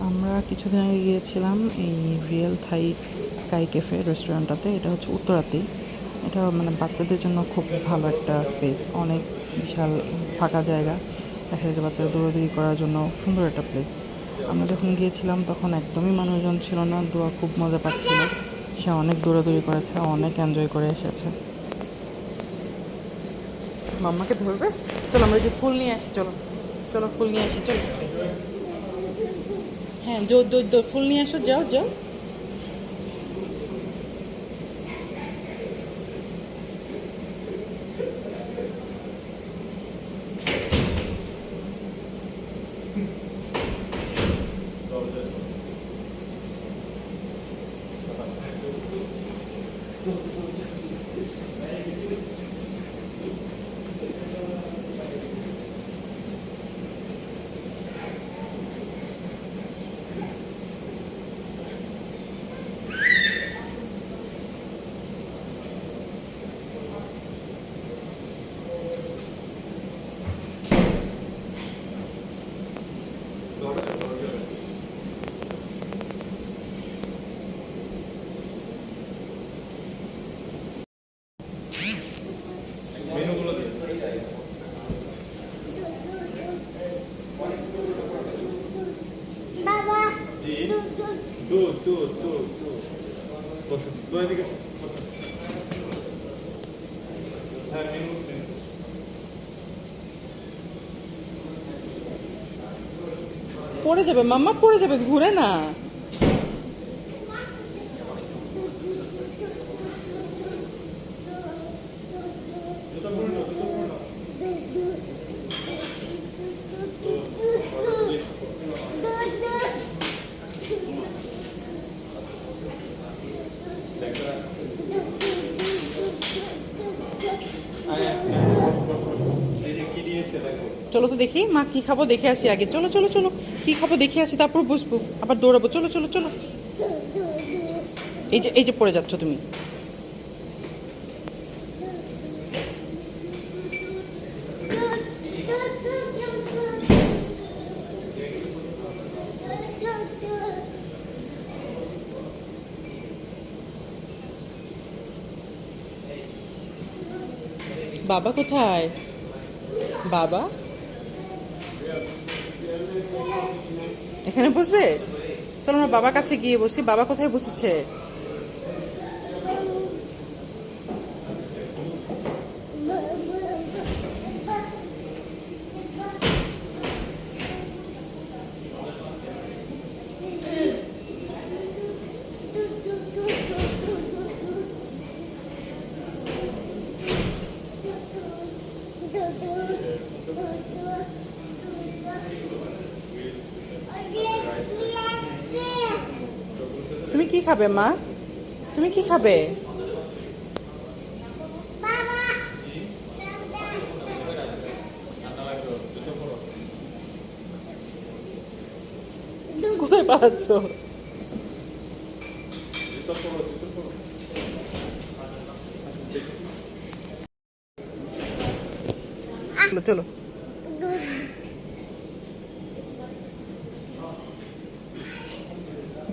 আমরা কিছুদিন আগে গিয়েছিলাম এই রিয়েল থাই স্কাই ক্যাফে রেস্টুরেন্টটাতে। এটা হচ্ছে উত্তরাতেই। এটা মানে বাচ্চাদের জন্য খুব ভালো একটা স্পেস, অনেক বিশাল ফাঁকা জায়গা। দেখা যাচ্ছে বাচ্চারা দৌড়াদৌড়ি করার জন্য সুন্দর একটা প্লেস। আমরা যখন গিয়েছিলাম তখন একদমই মানুষজন ছিল না। দোয়া খুব মজা পাচ্ছিল, সে অনেক দৌড়াদৌড়ি করেছে, অনেক এনজয় করে এসেছে। মাম্মাকে ধরবে? চলো আমরা যে ফুল নিয়ে আসি, চলো চলো ফুল নিয়ে আসি, চলো। হ্যাঁ, ফুল নিয়ে আসো, যাও যাও। বাবা জি দুধ দুধ দুধ দুধ বসুন দুই দিকে বসুন হ্যাঁ মেনু পড়ে যাবে মাম্মা, পড়ে যাবে, ঘুরে না। জুতো পরে নাও জুতো পরে নাও চলো তো দেখি মা কি খাবো দেখে আসি আগে, চলো চলো চলো, কি খাবো দেখে আসি তারপর বসবো, আবার দৌড়াবো, চলো চলো চলো। এই যে পড়ে যাচ্ছ তুমি। বাবা কোথায়? বাবা এখানে বসবে? চলো আমরা বাবার কাছে গিয়ে বসি। বাবা কোথায় বসেছে? তুমি কি খাবে মা? তুমি কি খাবে? কোথায় পালাচ্ছ? চলো চলো।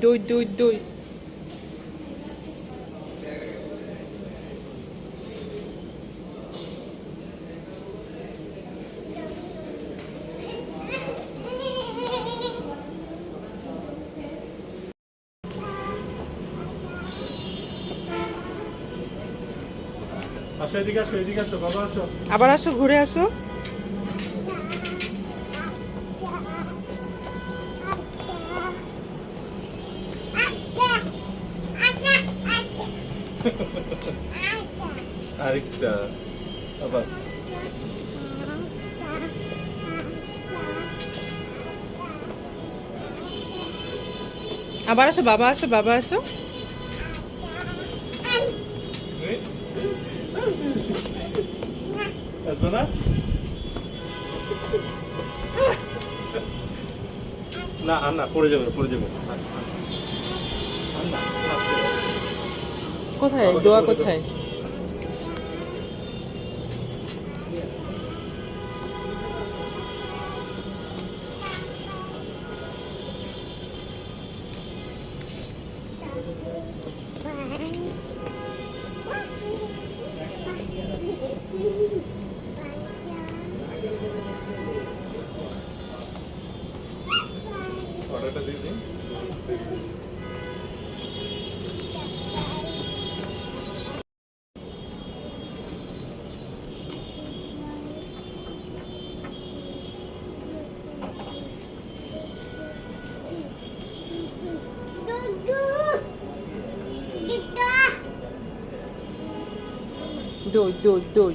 দই দই দই। আসো এদিকে আসো বাবা আসো আবার আসো, ঘুরে আসো। আরেকটা আবার আবার আসো, বাবা আসো, বাবা আসো। আসবে না না আর না পড়ে যাবে কোথায় দোয়া, কোথায়? অর্ডারটা দিয়ে দিন। দই